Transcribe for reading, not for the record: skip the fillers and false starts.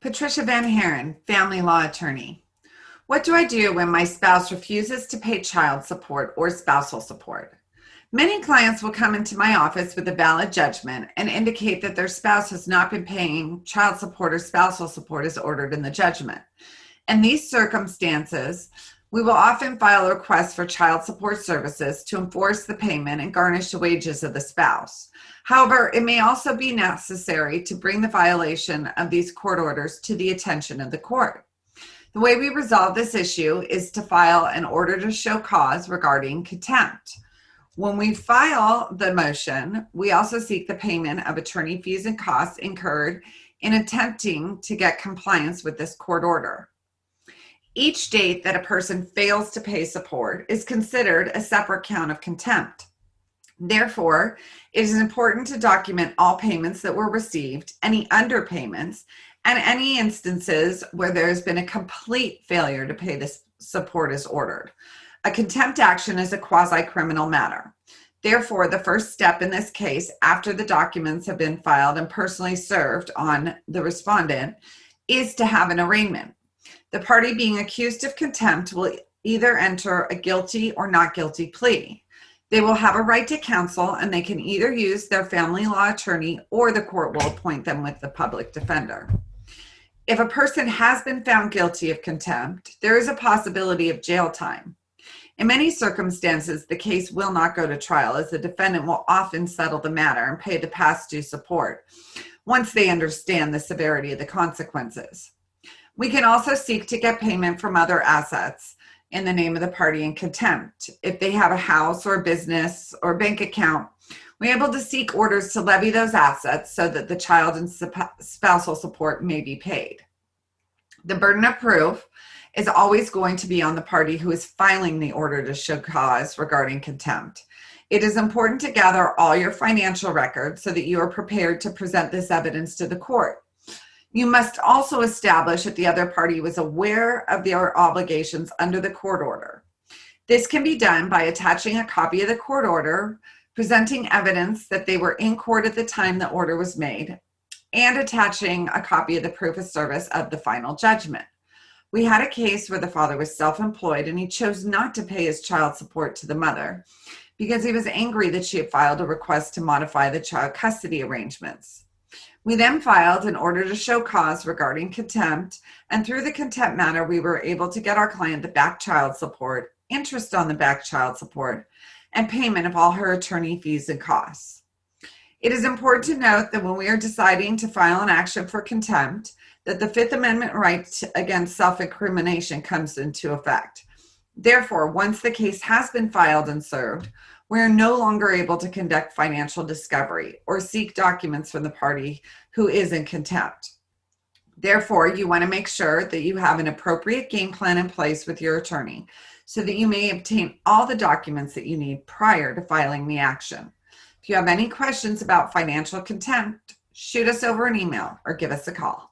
Patricia Van Haren, family law attorney. What do I do when my spouse refuses to pay child support or spousal support? Many clients will come into my office with a valid judgment and indicate that their spouse has not been paying child support or spousal support as ordered in the judgment. In these circumstances, we will often file a request for child support services to enforce the payment and garnish the wages of the spouse. However, it may also be necessary to bring the violation of these court orders to the attention of the court. The way we resolve this issue is to file an order to show cause regarding contempt. When we file the motion, we also seek the payment of attorney fees and costs incurred in attempting to get compliance with this court order. Each date that a person fails to pay support is considered a separate count of contempt. Therefore, it is important to document all payments that were received, any underpayments, and any instances where there has been a complete failure to pay this support as ordered. A contempt action is a quasi-criminal matter. Therefore, the first step in this case, after the documents have been filed and personally served on the respondent, is to have an arraignment. The party being accused of contempt will either enter a guilty or not guilty plea. They will have a right to counsel, and they can either use their family law attorney or the court will appoint them with the public defender. If a person has been found guilty of contempt, there is a possibility of jail time. In many circumstances, the case will not go to trial, as the defendant will often settle the matter and pay the past due support once they understand the severity of the consequences. We can also seek to get payment from other assets in the name of the party in contempt. If they have a house or a business or bank account, we're able to seek orders to levy those assets so that the child and spousal support may be paid. The burden of proof is always going to be on the party who is filing the order to show cause regarding contempt. It is important to gather all your financial records so that you are prepared to present this evidence to the court. You must also establish that the other party was aware of their obligations under the court order. This can be done by attaching a copy of the court order, presenting evidence that they were in court at the time the order was made, and attaching a copy of the proof of service of the final judgment. We had a case where the father was self-employed and he chose not to pay his child support to the mother because he was angry that she had filed a request to modify the child custody arrangements. We then filed an order to show cause regarding contempt, and through the contempt matter, we were able to get our client the back child support, interest on the back child support, and payment of all her attorney fees and costs. It is important to note that when we are deciding to file an action for contempt, that the Fifth Amendment right against self-incrimination comes into effect. Therefore, once the case has been filed and served, we are no longer able to conduct financial discovery or seek documents from the party who is in contempt. Therefore, you want to make sure that you have an appropriate game plan in place with your attorney so that you may obtain all the documents that you need prior to filing the action. If you have any questions about financial contempt, shoot us over an email or give us a call.